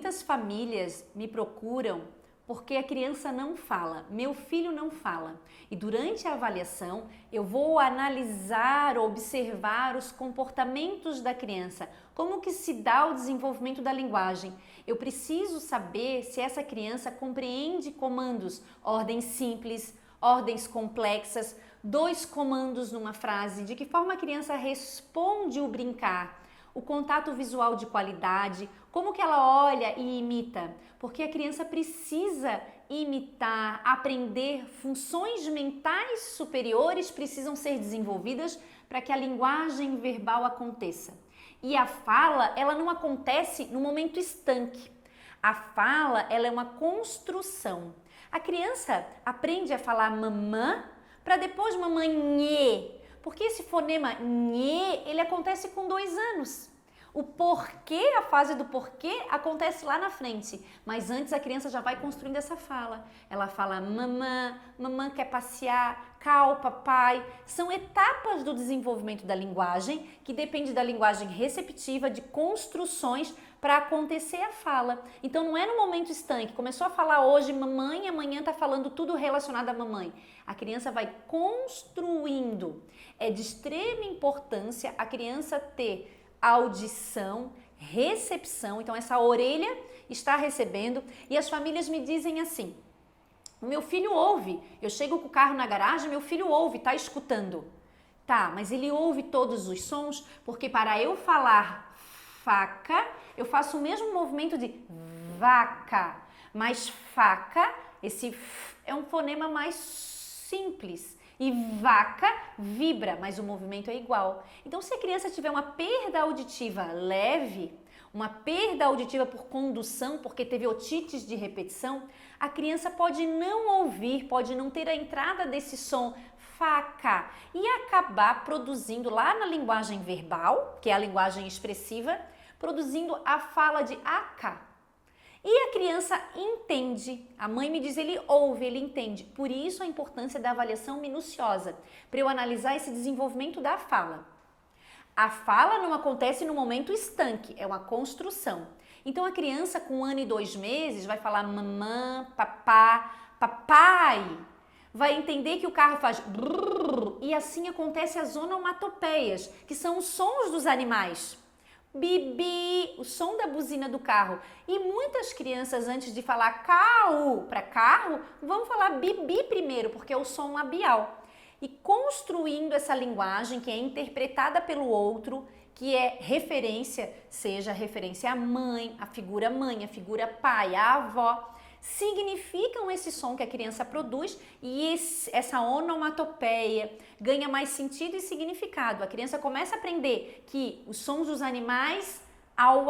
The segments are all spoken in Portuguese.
Muitas famílias me procuram porque a criança não fala, meu filho não fala. E durante a avaliação eu vou analisar, observar os comportamentos da criança, como que se dá o desenvolvimento da linguagem. Eu preciso saber se essa criança compreende comandos, ordens simples, ordens complexas, 2 comandos numa frase, de que forma a criança responde o brincar, o contato visual de qualidade, como que ela olha e imita, porque a criança precisa imitar, aprender, funções mentais superiores precisam ser desenvolvidas para que a linguagem verbal aconteça. E a fala, ela não acontece no momento estanque. A fala, ela é uma construção. A criança aprende a falar mamã para depois mamãe nhê, porque esse fonema nhê, ele acontece com 2 anos. O porquê, a fase do porquê acontece lá na frente, mas antes a criança já vai construindo essa fala. Ela fala mamã, mamã quer passear, cal, papai. São etapas do desenvolvimento da linguagem que depende da linguagem receptiva, de construções para acontecer a fala. Então não é no momento estanque, começou a falar hoje mamãe, amanhã está falando tudo relacionado à mamãe. A criança vai construindo. É de extrema importância a criança ter audição, recepção, então essa orelha está recebendo e as famílias me dizem assim, o meu filho ouve, eu chego com o carro na garagem, meu filho ouve, está escutando. Tá, mas ele ouve todos os sons, porque para eu falar faca, eu faço o mesmo movimento de vaca, mas faca, esse f é um fonema mais simples. E vaca vibra, mas o movimento é igual. Então, se a criança tiver uma perda auditiva leve, uma perda auditiva por condução, porque teve otites de repetição, a criança pode não ouvir, pode não ter a entrada desse som faca e acabar produzindo lá na linguagem verbal, que é a linguagem expressiva, produzindo a fala de aca. E a criança entende, a mãe me diz, ele ouve, ele entende. Por isso a importância da avaliação minuciosa, para eu analisar esse desenvolvimento da fala. A fala não acontece no momento estanque, é uma construção. Então a criança com 1 ano e 2 meses vai falar mamã, papá, papai. Vai entender que o carro faz brrr, e assim acontece as onomatopeias, que são os sons dos animais. Bibi, o som da buzina do carro. E muitas crianças, antes de falar cau para carro, vão falar bibi primeiro, porque é o som labial. E construindo essa linguagem que é interpretada pelo outro, que é referência, seja referência à mãe, a figura pai, a avó, significam esse som que a criança produz e essa onomatopeia ganha mais sentido e significado. A criança começa a aprender que os sons dos animais, au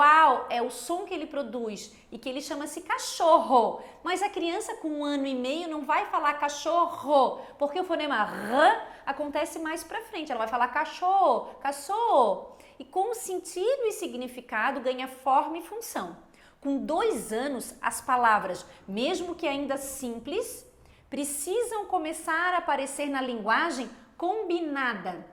é o som que ele produz e que ele chama-se cachorro. Mas a criança com 1 ano e meio não vai falar cachorro, porque o fonema r acontece mais pra frente. Ela vai falar cachorro, caçô. E com sentido e significado ganha forma e função. Com 2 anos, as palavras, mesmo que ainda simples, precisam começar a aparecer na linguagem combinada.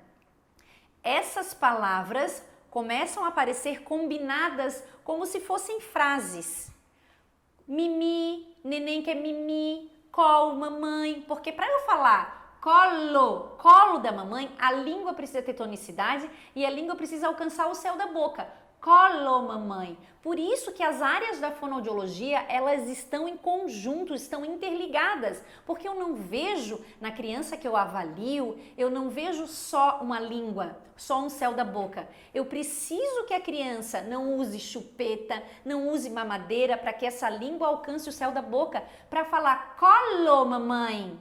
Essas palavras começam a aparecer combinadas como se fossem frases. Mimi, neném quer mimi, colo, mamãe, porque para eu falar colo da mamãe, a língua precisa ter tonicidade e a língua precisa alcançar o céu da boca. Colo, mamãe. Por isso que as áreas da fonoaudiologia, elas estão em conjunto, estão interligadas, porque eu não vejo na criança que eu avalio, eu não vejo só uma língua, só um céu da boca. Eu preciso que a criança não use chupeta, não use mamadeira para que essa língua alcance o céu da boca, para falar colo, mamãe.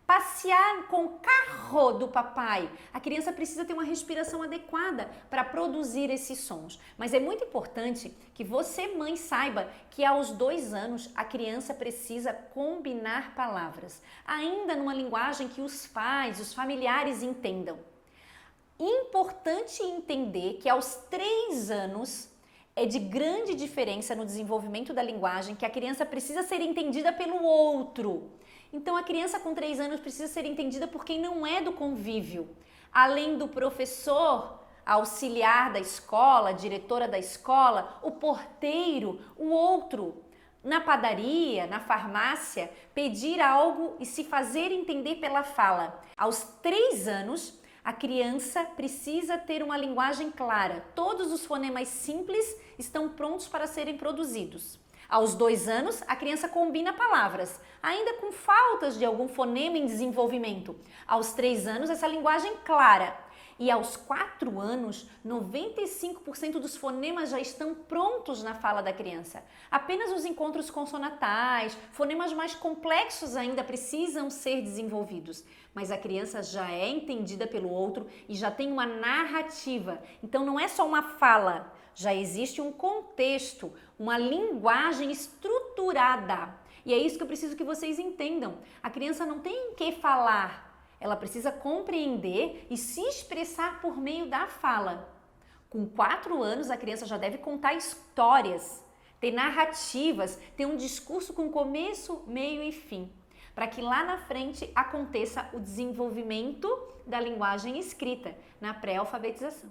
Passear com o carro do papai. A criança precisa ter uma respiração adequada para produzir esses sons. Mas é muito importante que você, mãe, saiba que aos 2 anos a criança precisa combinar palavras, ainda numa linguagem que os pais, os familiares entendam. Importante entender que aos 3 anos é de grande diferença no desenvolvimento da linguagem, que a criança precisa ser entendida pelo outro. Então a criança com 3 anos precisa ser entendida por quem não é do convívio. Além do professor, a auxiliar da escola, a diretora da escola, o porteiro, o outro na padaria, na farmácia, pedir algo e se fazer entender pela fala. Aos 3 anos, a criança precisa ter uma linguagem clara. Todos os fonemas simples estão prontos para serem produzidos. Aos 2 anos, a criança combina palavras, ainda com faltas de algum fonema em desenvolvimento. Aos 3 anos, essa linguagem clara. E aos 4 anos, 95% dos fonemas já estão prontos na fala da criança. Apenas os encontros consonantais, fonemas mais complexos ainda precisam ser desenvolvidos. Mas a criança já é entendida pelo outro e já tem uma narrativa. Então não é só uma fala, já existe um contexto, uma linguagem estruturada. E é isso que eu preciso que vocês entendam. A criança não tem que falar. Ela precisa compreender e se expressar por meio da fala. Com 4 anos, a criança já deve contar histórias, ter narrativas, ter um discurso com começo, meio e fim, para que lá na frente aconteça o desenvolvimento da linguagem escrita na pré-alfabetização.